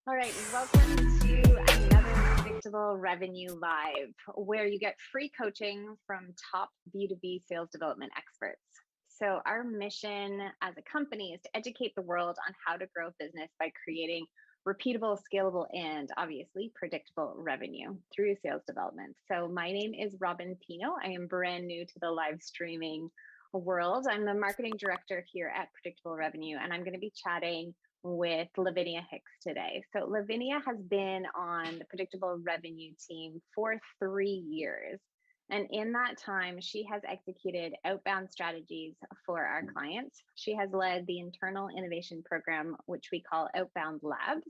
All right, welcome to another Predictable Revenue Live, where you get free coaching from top B2B sales development experts. So, our mission as a company is to educate the world on how to grow business by creating repeatable, scalable, and obviously predictable revenue through sales development. So, my name is Robin Pino. I am brand new to the live streaming world. I'm the marketing director here at Predictable Revenue, and I'm going to be chatting with Lavinia Hicks today. So Lavinia has been on the Predictable Revenue team for 3 years. And in that time, she has executed outbound strategies for our clients. She has led the internal innovation program, which we call Outbound Labs,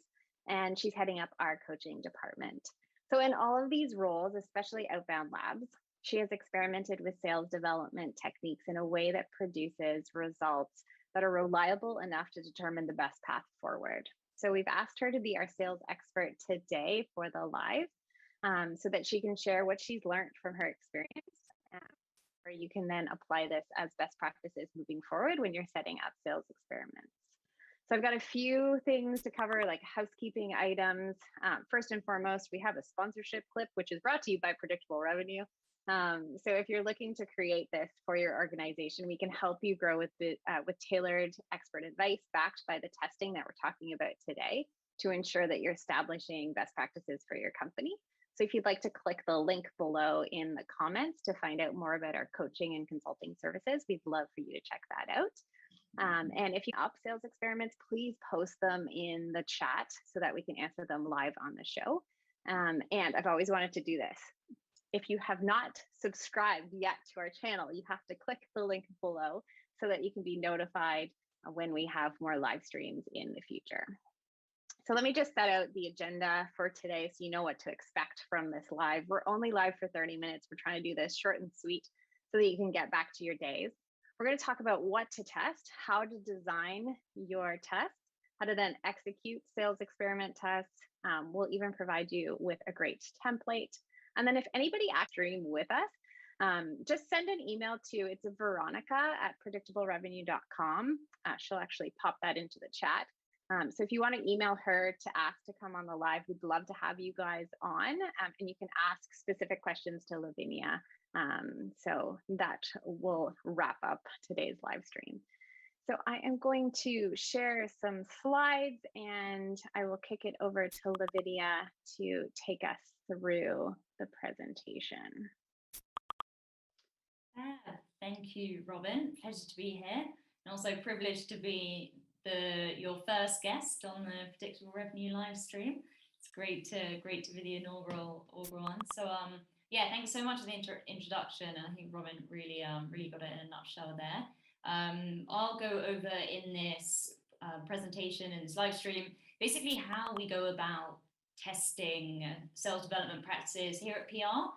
and she's heading up our coaching department. So, in all of these roles, especially Outbound Labs, she has experimented with sales development techniques in a way that produces results that are reliable enough to determine the best path forward. So we've asked her to be our sales expert today for the live, so that she can share what she's learned from her experience, where you can then apply this as best practices moving forward when you're setting up sales experiments. So I've got a few things to cover, like housekeeping items. First and foremost, we have a sponsorship clip, which is brought to you by Predictable Revenue. So if you're looking to create this for your organization, we can help you grow with tailored expert advice backed by the testing that we're talking about today to ensure that you're establishing best practices for your company. So if you'd like to click the link below in the comments to find out more about our coaching and consulting services, we'd love for you to check that out. And if you up sales experiments, please post them in the chat so that we can answer them live on the show. And I've always wanted to do this. If you have not subscribed yet to our channel, you have to click the link below so that you can be notified when we have more live streams in the future. So let me just set out the agenda for today so you know what to expect from this live. We're only live for 30 minutes. We're trying to do this short and sweet so that you can get back to your days. We're going to talk about what to test, how to design your tests, how to then execute sales experiment tests. We'll even provide you with a great template. And then if anybody stream with us, just send an email to, it's Veronica at predictablerevenue.com. She'll actually pop that into the chat. So if you want to email her to ask to come on the live, we'd love to have you guys on, and you can ask specific questions to Lavinia. So that will wrap up today's live stream. So I am going to share some slides and I will kick it over to Lavinia to take us through the presentation. Thank you, Robin. Pleasure to be here, and also privileged to be your first guest on the Predictable Revenue live stream. It's great to be the inaugural one. So yeah, thanks so much for the introduction. I think Robin really got it in a nutshell there. I'll go over in this presentation and this live stream basically how we go about testing sales development practices here at PR.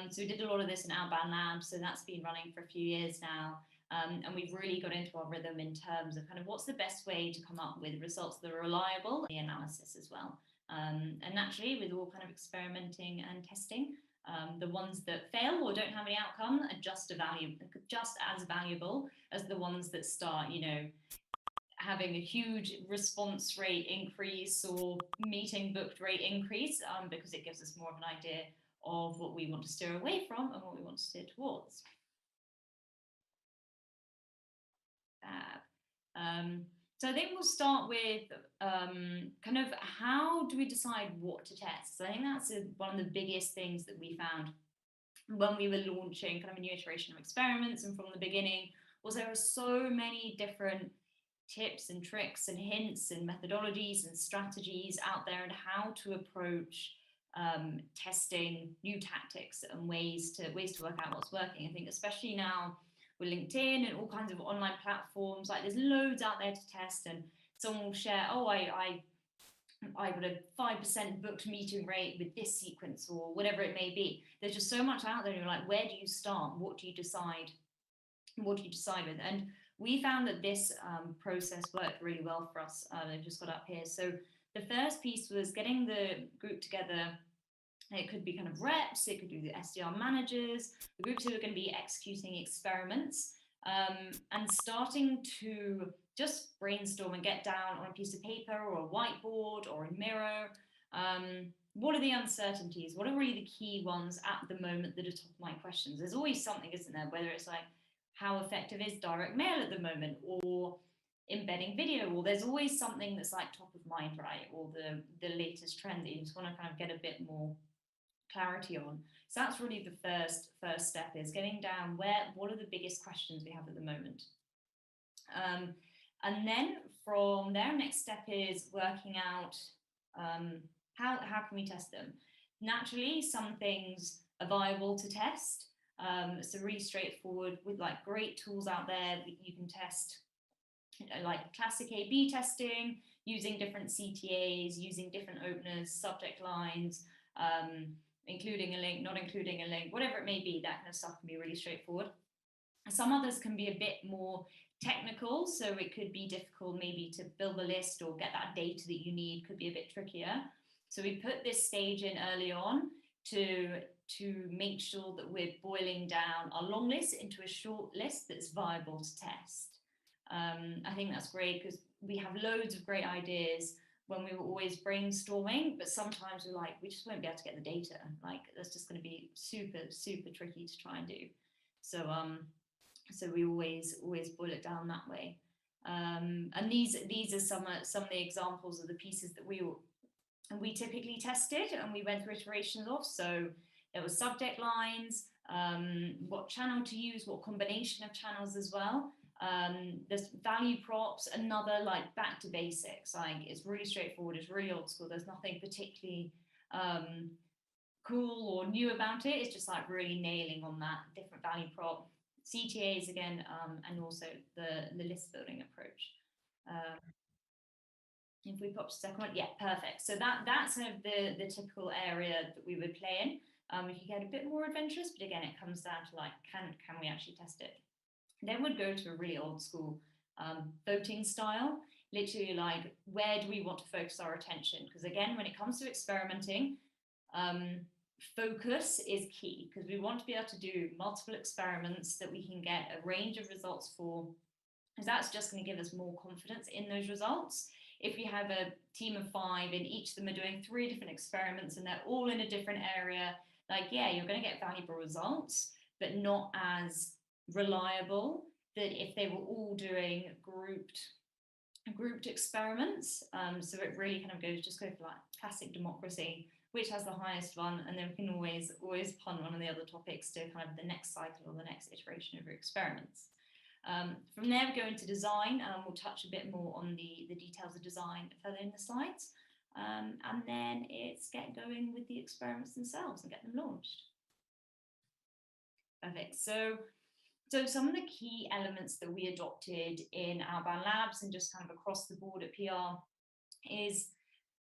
So we did a lot of this in Outbound Labs, so that's been running for a few years now. And we've really got into our rhythm in terms of kind of what's the best way to come up with results that are reliable, the analysis as well. And naturally, with all kind of experimenting and testing, the ones that fail or don't have any outcome are just as valuable as the ones that start, having a huge response rate increase or meeting booked rate increase, because it gives us more of an idea of what we want to steer away from and what we want to steer towards. So I think we'll start with kind of how do we decide what to test? So I think that's one of the biggest things that we found when we were launching kind of a new iteration of experiments, and from the beginning was there are so many different tips and tricks and hints and methodologies and strategies out there and how to approach testing new tactics and ways to work out what's working. I think especially now with LinkedIn and all kinds of online platforms, like there's loads out there to test, and someone will share, oh, I got a 5% booked meeting rate with this sequence or whatever it may be. There's just so much out there, and you're like, where do you start? What do you decide? What do you decide with? And we found that this process worked really well for us. I've just got up here. So the first piece was getting the group together. It could be kind of reps, it could be the SDR managers, the groups who are going to be executing experiments, and starting to just brainstorm and get down on a piece of paper or a whiteboard or a Miro. What are the uncertainties? What are really the key ones at the moment that are top of mind questions? There's always something, isn't there? Whether it's like, how effective is direct mail at the moment, or embedding video, or there's always something that's like top of mind, right? Or the latest trend that you just want to kind of get a bit more clarity on. So that's really the first step, is getting down what are the biggest questions we have at the moment. And then from there, next step is working out how can we test them. Naturally, some things are viable to test. So really straightforward, with like great tools out there that you can test, like classic A/B testing, using different CTAs, using different openers, subject lines, including a link, not including a link, whatever it may be. That kind of stuff can be really straightforward. Some others can be a bit more technical, so it could be difficult maybe to build a list or get that data that you need, could be a bit trickier. So we put this stage in early on to make sure that we're boiling down our long list into a short list that's viable to test. I think that's great, because we have loads of great ideas when we were always brainstorming, but sometimes we're like, we just won't be able to get the data. Like, that's just going to be super, super tricky to try and do. So we always boil it down that way. And these are some of the examples of the pieces that we typically tested and we went through iterations of. So there was subject lines, what channel to use, what combination of channels as well. There's value props, another like back to basics. Like, it's really straightforward, it's really old school. There's nothing particularly cool or new about it. It's just like really nailing on that different value prop. CTAs again, and also the list building approach. If we pop to the second one, yeah, perfect. So that's kind of the typical area that we would play in. We could get a bit more adventurous, but again, it comes down to like, can we actually test it? Then we'd go to a really old school voting style, literally like, where do we want to focus our attention? Because again, when it comes to experimenting, focus is key, because we want to be able to do multiple experiments that we can get a range of results for, because that's just going to give us more confidence in those results. If we have a team of 5 and each of them are doing 3 different experiments and they're all in a different area, like, yeah, you're going to get valuable results, but not as reliable that if they were all doing grouped experiments. So it really kind of go for like classic democracy, which has the highest one, and then we can always punt one of the other topics to kind of the next cycle or the next iteration of your experiments. From there, we go into design, and we'll touch a bit more on the details of design further in the slides. And then it's get going with the experiments themselves and get them launched. Perfect. So some of the key elements that we adopted in Outbound Labs and just kind of across the board at PR is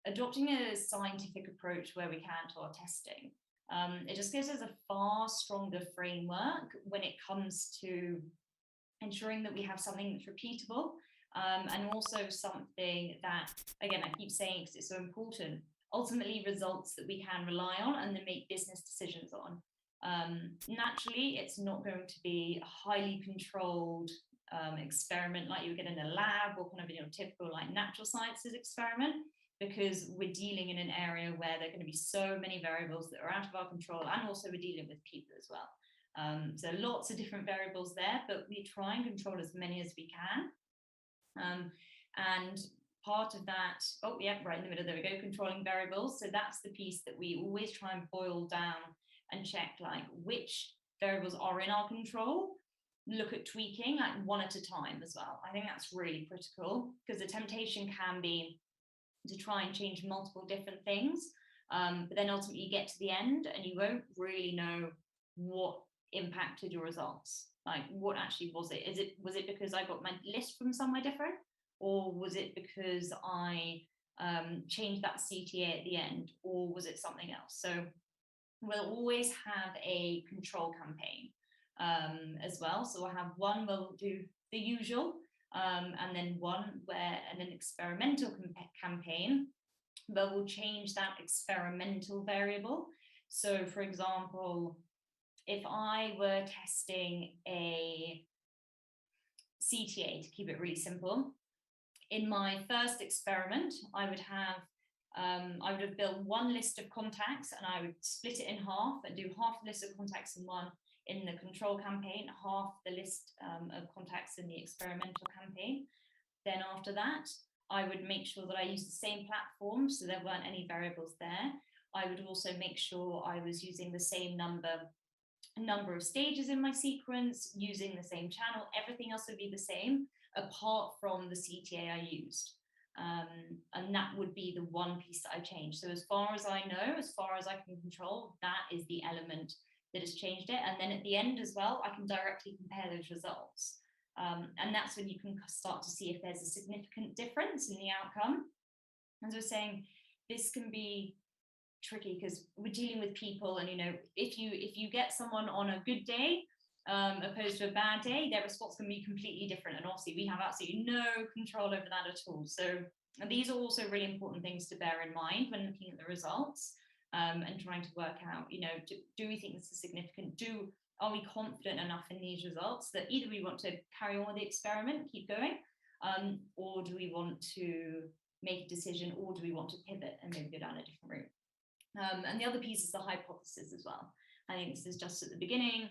adopting a scientific approach where we can to our testing. It just gives us a far stronger framework when it comes to ensuring that we have something that's repeatable, and also something that, again, I keep saying because it's so important, ultimately results that we can rely on and then make business decisions on. Naturally, it's not going to be a highly controlled experiment like you would get in a lab or kind of typical like natural sciences experiment, because we're dealing in an area where there are going to be so many variables that are out of our control, and also we're dealing with people as well. So lots of different variables there, but we try and control as many as we can. And part of that, oh yeah, right in the middle, there we go, controlling variables. So that's the piece that we always try and boil down and check, like, which variables are in our control, look at tweaking like one at a time as well. I think that's really critical, because the temptation can be to try and change multiple different things, but then ultimately you get to the end and you won't really know what impacted your results. Like, what actually was it? Was it because I got my list from somewhere different, or was it because I changed that CTA at the end, or was it something else? So we'll always have a control campaign as well. So we'll have one where we'll do the usual, and then one where an experimental campaign where we'll change that experimental variable. So for example, if I were testing a CTA, to keep it really simple, in my first experiment, I would have built one list of contacts, and I would split it in half and do half the list of contacts in the control campaign, half the list of contacts in the experimental campaign. Then after that, I would make sure that I used the same platform, so there weren't any variables there. I would also make sure I was using the same number of stages in my sequence, using the same channel. Everything else would be the same, apart from the CTA I used. And that would be the one piece that I changed. So as far as I know, as far as I can control, that is the element that has changed it. And then at the end as well, I can directly compare those results. And that's when you can start to see if there's a significant difference in the outcome. As I was saying, this can be tricky because we're dealing with people, and if you get someone on a good day opposed to a bad day, their response can be completely different, and obviously we have absolutely no control over that at all. So these are also really important things to bear in mind when looking at the results, and trying to work out, do we think this is significant? Are we confident enough in these results that either we want to carry on with the experiment, keep going, or do we want to make a decision, or do we want to pivot and maybe go down a different route? And the other piece is the hypothesis as well. I think this is just at the beginning.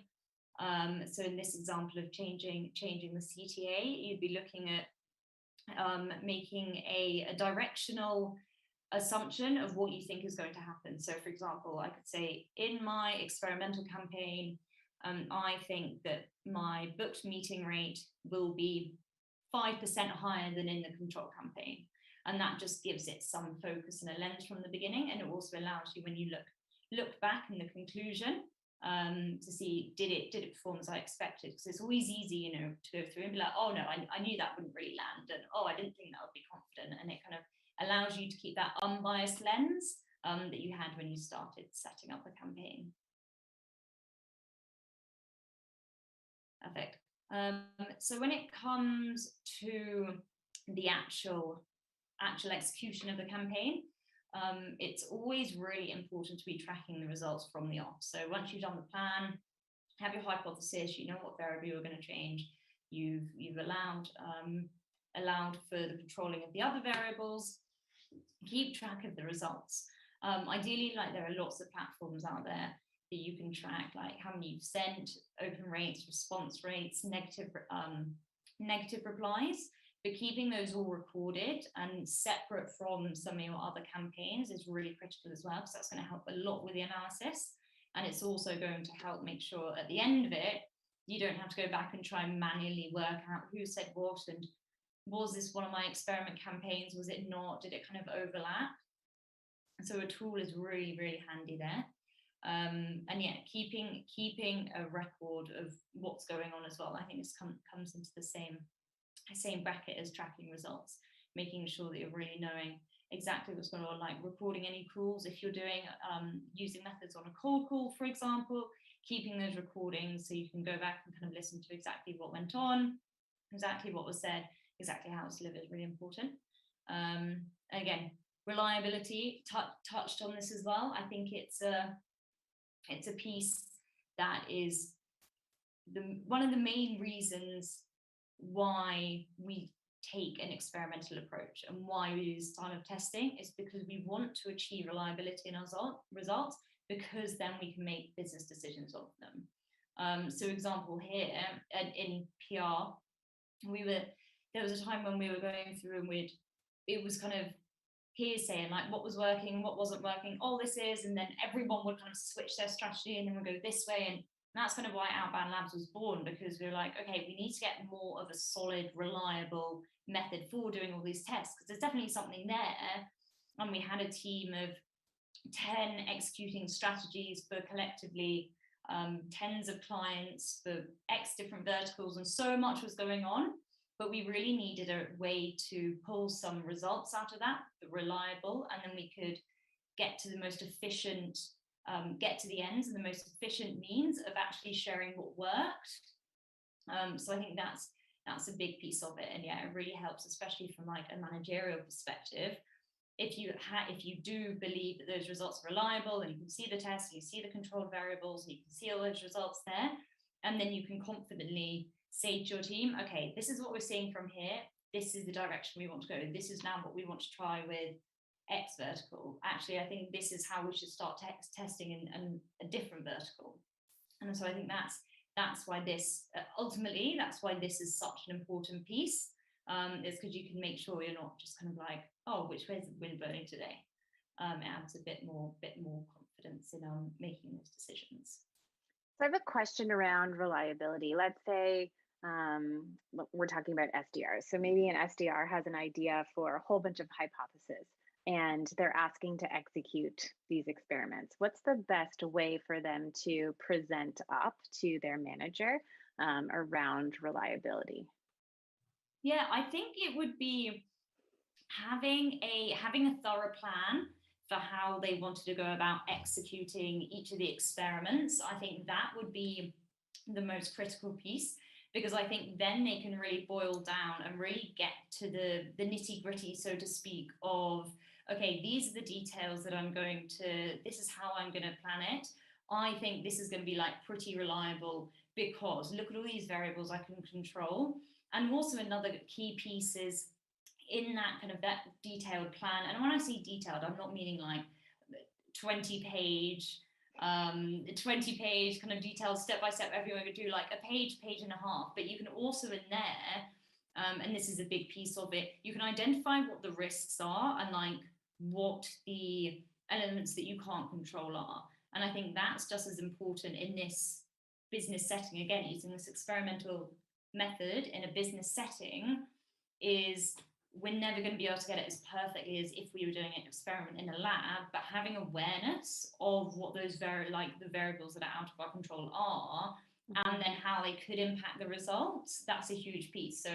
So in this example of changing the CTA, you'd be looking at making a directional assumption of what you think is going to happen. So for example, I could say in my experimental campaign, I think that my booked meeting rate will be 5% higher than in the control campaign. And that just gives it some focus and a lens from the beginning. And it also allows you, when you look back in the conclusion, to see, did it perform as I expected? Because it's always easy, to go through and be like, oh no, I knew that wouldn't really land, and oh, I didn't think that would be confident. And it kind of allows you to keep that unbiased lens that you had when you started setting up the campaign. Perfect. So when it comes to the actual execution of the campaign, it's always really important to be tracking the results from the off. So once you've done the plan, have your hypothesis, you know what variable you're going to change, you've allowed for the controlling of the other variables, keep track of the results. Ideally, like, there are lots of platforms out there that you can track, like how many you've sent, open rates, response rates, negative replies. But keeping those all recorded and separate from some of your other campaigns is really critical as well, because that's going to help a lot with the analysis. And it's also going to help make sure at the end of it, you don't have to go back and try and manually work out who said what, and was this one of my experiment campaigns, was it not, did it kind of overlap? So a tool is really, really handy there. And yeah, keeping a record of what's going on as well. I think this comes into the same bracket as tracking results, making sure that you're really knowing exactly what's going on, like recording any calls. If you're doing using methods on a cold call, for example, keeping those recordings so you can go back and kind of listen to exactly what went on, exactly what was said, exactly how it's delivered is really important. Again, reliability, touched on this as well. I think it's a piece that is one of the main reasons why we take an experimental approach and why we use style of testing, is because we want to achieve reliability in our results, because then we can make business decisions of them. So example here, in PR, there was a time when we were going through and it was kind of hearsay, and like what was working, what wasn't working, all this is, and then everyone would kind of switch their strategy and then we'll go this way. And that's kind of why Outbound Labs was born, because we were like, okay, we need to get more of a solid, reliable method for doing all these tests, because there's definitely something there. And we had a team of 10 executing strategies for collectively tens of clients for X different verticals, and so much was going on. But we really needed a way to pull some results out of that reliable, and then we could get to the most efficient, get to the ends and the most efficient means of actually sharing what worked. So I think that's a big piece of it. And yeah, it really helps, especially from like a managerial perspective. If you do believe that those results are reliable, and you can see the tests, you see the controlled variables, and you can see all those results there, and then you can confidently say to your team, okay, this is what we're seeing from here. this is the direction we want to go. This is now what we want to try with X vertical. Actually, I think this is how we should start testing in a different vertical. And so I think that's why this ultimately, that's why this is such an important piece. Is because you can make sure you're not just kind of like, oh, which way is the wind blowing today? It adds a bit more confidence in making those decisions. So I have a question around reliability. Let's say we're talking about SDRs. So maybe an SDR has an idea for a whole bunch of hypotheses and they're asking to execute these experiments. What's the best way for them to present up to their manager around reliability? Yeah, I think it would be having a thorough plan for how they wanted to go about executing each of the experiments. I think that would be the most critical piece, because I think then they can really boil down and really get to the nitty gritty, so to speak, of, okay, these are the details that this is how I'm going to plan it. I think this is going to be like pretty reliable because look at all these variables I can control. And also another key piece is in that kind of that detailed plan. And when I say detailed, I'm not meaning like 20 page kind of detailed step by step, everyone would do like a page and a half, but you can also in there, and this is a big piece of it, you can identify what the risks are and like what the elements that you can't control are. And I think that's just as important in this business setting, again, using this experimental method in a business setting, is we're never going to be able to get it as perfectly as if we were doing an experiment in a lab, but having awareness of what those the variables that are out of our control are, and then how they could impact the results, that's a huge piece. So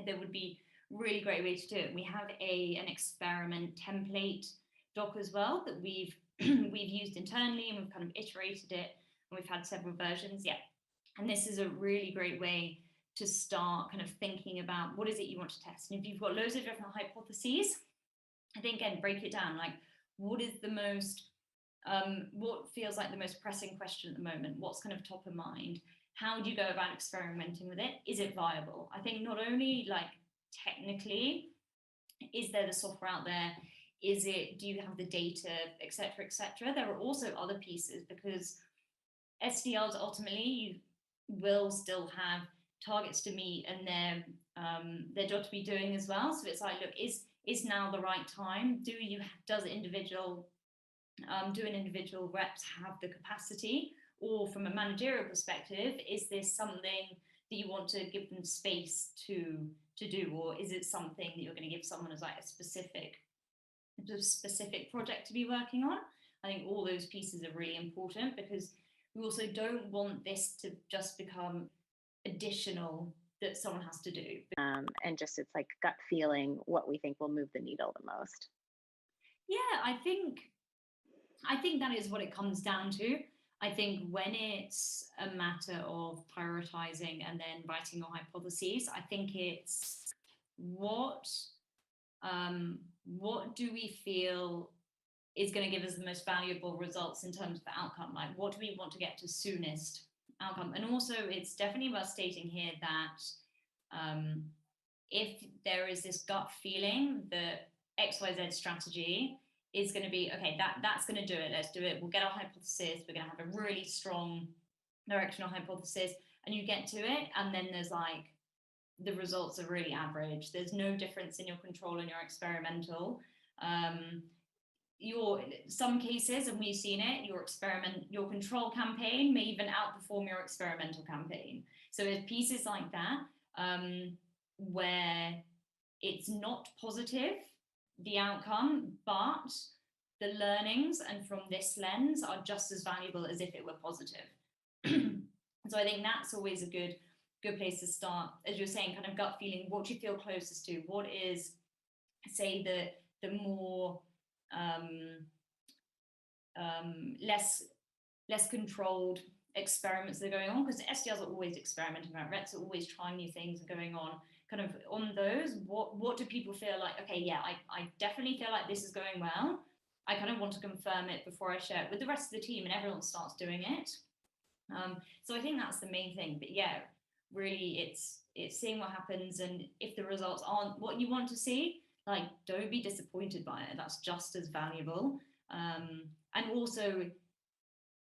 there would be really great way to do it. We have an experiment template doc as well that we've used internally, and we've kind of iterated it, and we've had several versions. Yeah, and this is a really great way to start kind of thinking about what is it you want to test. And if you've got loads of different hypotheses, I think, again, break it down. Like, what is the most, what feels like the most pressing question at the moment? What's kind of top of mind? How do you go about experimenting with it? Is it viable? I think not only like technically, is there the software out there? Do you have the data, et cetera, et cetera? There are also other pieces, because SDLs ultimately, you will still have targets to meet and their job to be doing as well. So it's like, look, is now the right time? Do individual reps have the capacity? Or from a managerial perspective, is this something that you want to give them space to do? Or is it something that you're going to give someone as like a specific project to be working on? I think all those pieces are really important, because we also don't want this to just become additional that someone has to do. And just it's like gut feeling what we think will move the needle the most. Yeah, I think that is what it comes down to. I think when it's a matter of prioritizing and then writing your hypotheses, I think it's what do we feel is going to give us the most valuable results in terms of the outcome? Like, what do we want to get to soonest outcome? And also, it's definitely about stating here that if there is this gut feeling that XYZ strategy is going to be, okay, that's going to do it, let's do it, we'll get our hypothesis, we're going to have a really strong directional hypothesis, and you get to it, and then there's like, the results are really average, there's no difference in your control and your experimental. Some cases, and we've seen it, your control campaign may even outperform your experimental campaign. So there's pieces like that where it's not positive, the outcome, but the learnings and from this lens are just as valuable as if it were positive. So I think that's always a good place to start. As you're saying, kind of gut feeling, what do you feel closest to? What is, say, the more less controlled experiments that are going on, because SDRs are always experimenting, right? Reps are always trying new things and going on. Kind of on those, what do people feel like? Okay, yeah, I definitely feel like this is going well. I kind of want to confirm it before I share it with the rest of the team, and everyone starts doing it. So I think that's the main thing. But yeah, really it's seeing what happens, and if the results aren't what you want to see, like, don't be disappointed by it. That's just as valuable. And also,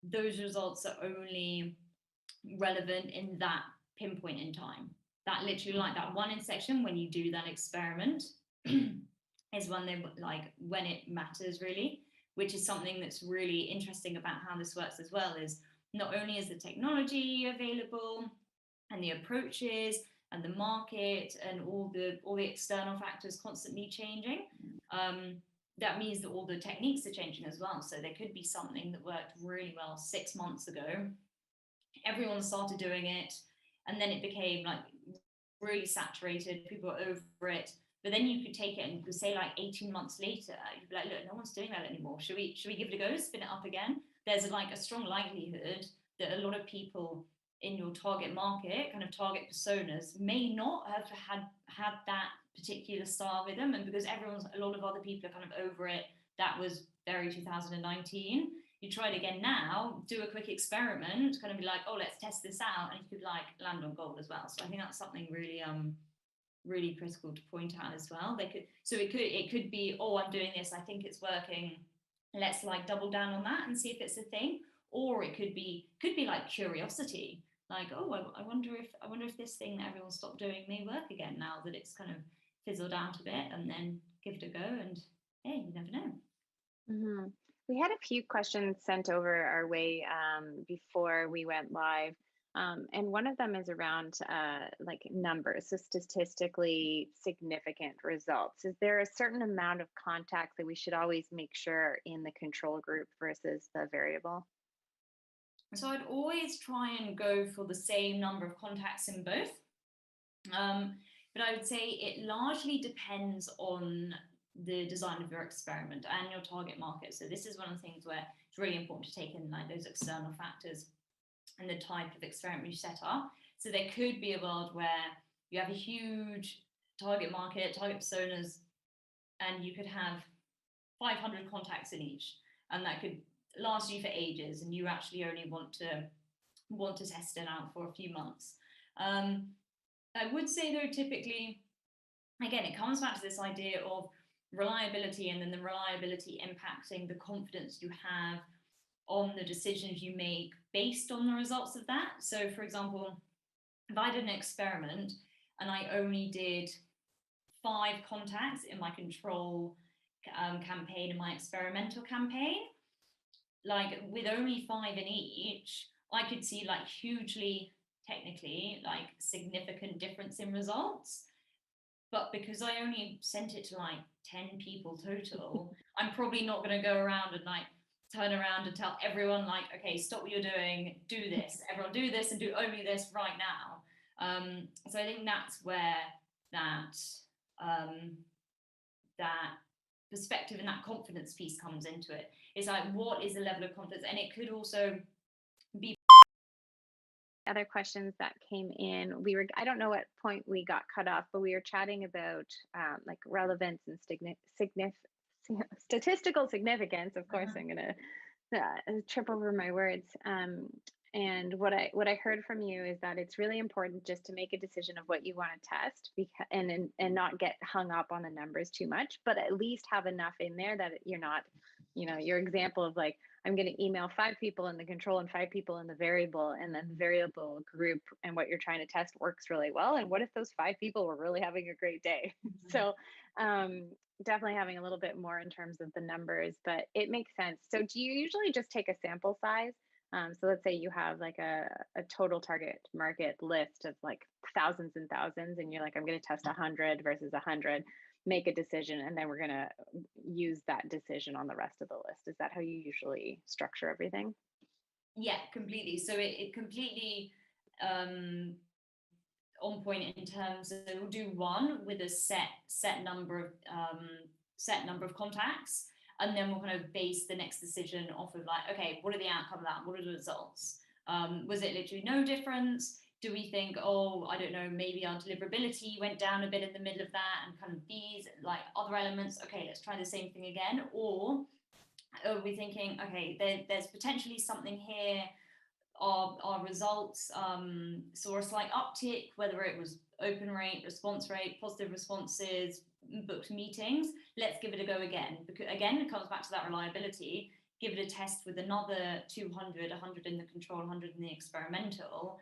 those results are only relevant in that pinpoint in time. That literally, like that one intersection when you do that experiment is when they, like, when it matters really, which is something that's really interesting about how this works as well. Is not only is the technology available and the approaches and the market and all the external factors constantly changing, that means that all the techniques are changing as well. So there could be something that worked really well 6 months ago, everyone started doing it, and then it became like really saturated, people were over it. But then you could take it and you say like 18 months later, you'd be like, look, no one's doing that anymore. Should we give it a go, spin it up again? There's like a strong likelihood that a lot of people in your target market, kind of target personas, may not have had that particular style with them. And because a lot of other people are kind of over it, that was very 2019. You try it again now, do a quick experiment, kind of be like, oh, let's test this out, and you could like land on gold as well. So I think that's something really really critical to point out as well. It could be, oh, I'm doing this, I think it's working, let's like double down on that and see if it's a thing. Or it could be like curiosity, like, oh, I wonder if this thing that everyone stopped doing may work again now that it's kind of fizzled out a bit, and then give it a go, and hey, you never know. Mm-hmm. We had a few questions sent over our way before we went live. And one of them is around like numbers, so statistically significant results. Is there a certain amount of contacts that we should always make sure in the control group versus the variable? So I'd always try and go for the same number of contacts in both. But I would say it largely depends on the design of your experiment and your target market. So this is one of the things where it's really important to take in like those external factors and the type of experiment you set up. So there could be a world where you have a huge target market, target personas, and you could have 500 contacts in each, and that could last you for ages, and you actually only want to test it out for a few months. I would say though, typically, again, it comes back to this idea of reliability, and then the reliability impacting the confidence you have on the decisions you make based on the results of that. So for example, if I did an experiment and I only did 5 contacts in my control campaign and my experimental campaign, like with only 5 in each, I could see like hugely, technically, like significant difference in results. But because I only sent it to like 10 people total, I'm probably not going to go around and like turn around and tell everyone like, okay, stop what you're doing, do this, everyone do this and do only this right now. So I think that's where that perspective and that confidence piece comes into it. It's like, what is the level of confidence? And it could also be other questions that came in. I don't know what point we got cut off, but we were chatting about like relevance and statistical significance. Of course, I'm going to trip over my words. And what I heard from you is that it's really important just to make a decision of what you want to test, and not get hung up on the numbers too much, but at least have enough in there that you're not, your example of like, I'm going to email 5 people in the control and 5 people in the variable, and then the variable group and what you're trying to test works really well. And what if those 5 people were really having a great day? Mm-hmm. So definitely having a little bit more in terms of the numbers, but it makes sense. So do you usually just take a sample size? So let's say you have like a total target market list of like thousands and thousands, and you're like, I'm going to test 100 versus 100, make a decision, and then we're going to use that decision on the rest of the list. Is that how you usually structure everything? Yeah, completely. So it completely on point in terms of, we'll do one with a set number of contacts, and then we'll kind of base the next decision off of like, okay, what are the outcome of that? What are the results? Was it literally no difference? Do we think, oh, I don't know, maybe our deliverability went down a bit in the middle of that, and kind of these like other elements, okay, let's try the same thing again? Or are we thinking, okay, there's potentially something here, our results saw a slight uptick, whether it was open rate, response rate, positive responses, booked meetings. Let's give it a go again. Because again, it comes back to that reliability. Give it a test with another 200, 100 in the control, 100 in the experimental.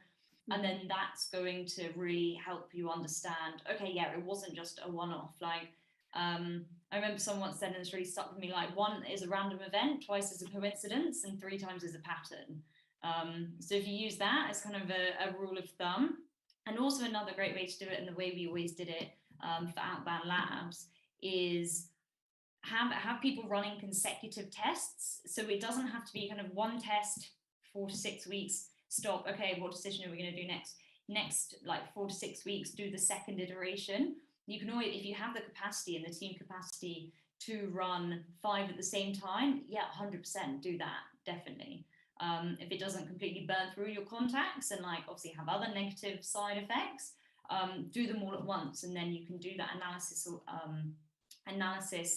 And then that's going to really help you understand, okay, yeah, it wasn't just a one-off. Like, I remember someone once said, and it's really stuck with me, like, one is a random event, twice is a coincidence, and three times is a pattern. So if you use that as kind of a rule of thumb, and also another great way to do it, and the way we always did it for Outbound Labs, is have people running consecutive tests. So it doesn't have to be kind of one test, 4 to 6 weeks, stop. Okay, what decision are we going to do next? Next, like 4 to 6 weeks, do the second iteration. You can always, if you have the capacity and the team capacity to run 5 at the same time, yeah, 100% do that, definitely. If it doesn't completely burn through your contacts and like obviously have other negative side effects, do them all at once, and then you can do that analysis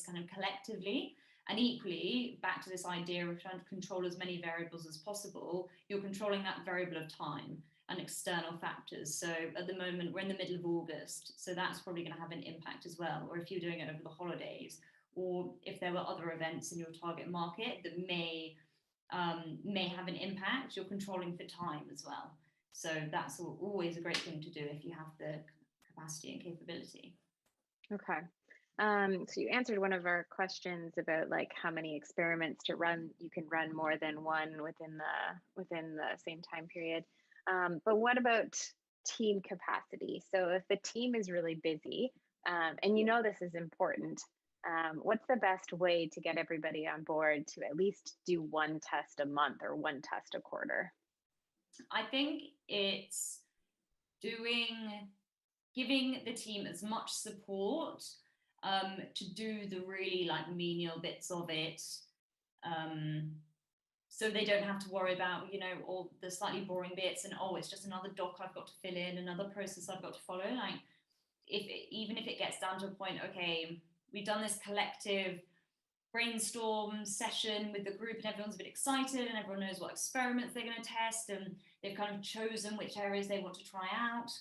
kind of collectively. And equally, back to this idea of trying to control as many variables as possible, you're controlling that variable of time and external factors. So at the moment, we're in the middle of August, so that's probably going to have an impact as well. Or if you're doing it over the holidays, or if there were other events in your target market that may have an impact, you're controlling for time as well. So that's always a great thing to do if you have the capacity and capability. Okay. So you answered one of our questions about like how many experiments to run. You can run more than one within the same time period. But what about team capacity? So if the team is really busy, and you know this is important, what's the best way to get everybody on board to at least do one test a month or one test a quarter? I think it's giving the team as much support to do the really like menial bits of it, so they don't have to worry about, you know, all the slightly boring bits and, oh, it's just another doc I've got to fill in, another process I've got to follow. Like, even if it gets down to a point, okay, we've done this collective brainstorm session with the group and everyone's a bit excited and everyone knows what experiments they're going to test and they've kind of chosen which areas they want to try out.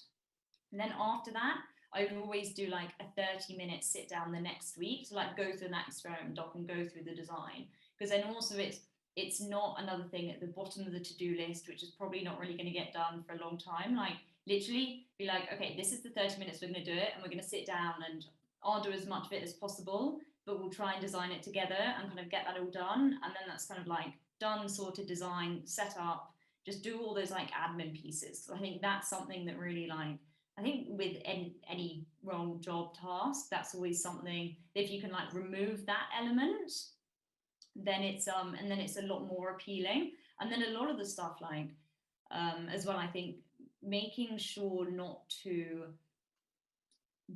And then after that, I would always do like a 30-minute sit down the next week to like go through that experiment doc and go through the design. Because then also it's not another thing at the bottom of the to-do list, which is probably not really going to get done for a long time. Like literally be like, okay, this is the 30 minutes we're going to do it, and we're going to sit down and I'll do as much of it as possible, but we'll try and design it together and kind of get that all done. And then that's kind of like done, sorted, design, set up, just do all those like admin pieces. So I think that's something that really like, I think with any role, job, task, that's always something, if you can like remove that element, then it's a lot more appealing. And then a lot of the stuff like as well, I think making sure not to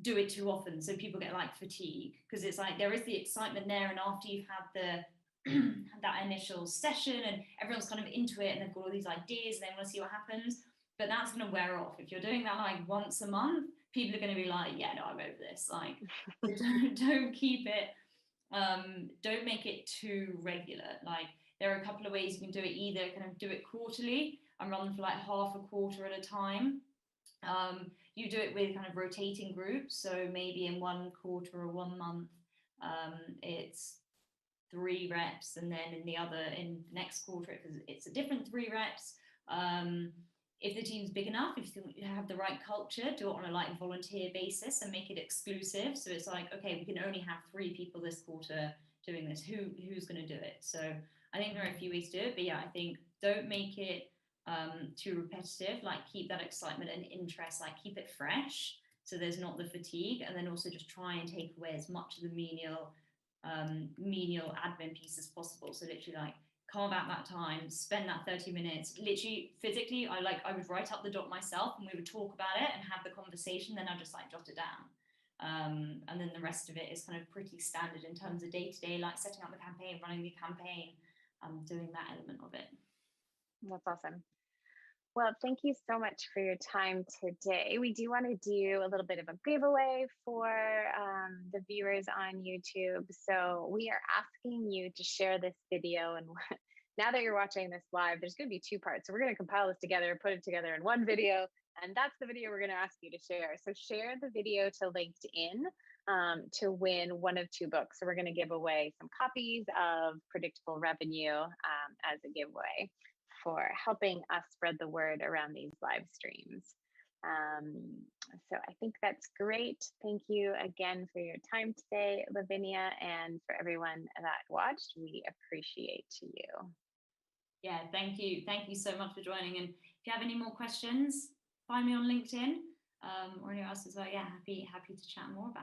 do it too often so people get like fatigue, because it's like there is the excitement there, and after you've had that initial session and everyone's kind of into it and they've got all these ideas and they want to see what happens, but that's going to wear off. If you're doing that like once a month, people are going to be like, yeah, no, I'm over this. Like don't keep it, don't make it too regular. Like there are a couple of ways you can do it. Either kind of do it quarterly and run for like half a quarter at a time. You do it with kind of rotating groups. So maybe in one quarter or 1 month, it's 3 reps, and then in the next quarter, it's a different 3 reps. If the team's big enough, if you have the right culture, do it on a like volunteer basis and make it exclusive. So it's like, okay, we can only have 3 people this quarter doing this. Who's going to do it? So I think there are a few ways to do it, but yeah, I think don't make it too repetitive. Like keep that excitement and interest, like keep it fresh, so there's not the fatigue, and then also just try and take away as much of the menial admin piece as possible. So literally like carve out that time, spend that 30 minutes, literally physically, I would write up the doc myself and we would talk about it and have the conversation, then I'll just like jot it down. And then the rest of it is kind of pretty standard in terms of day-to-day, like setting up the campaign, running the campaign, doing that element of it. That's awesome. Well, thank you so much for your time today. We do want to do a little bit of a giveaway for the viewers on YouTube. So we are asking you to share this video and now that you're watching this live, there's going to be two parts. So we're going to compile this together, put it together in one video, and that's the video we're going to ask you to share. So share the video to LinkedIn to win one of two books. So we're going to give away some copies of Predictable Revenue as a giveaway for helping us spread the word around these live streams. So I think that's great. Thank you again for your time today, Lavinia, and for everyone that watched. We appreciate you. Yeah, thank you. Thank you so much for joining. And if you have any more questions, find me on LinkedIn or anywhere else as well. Yeah, happy to chat more about it.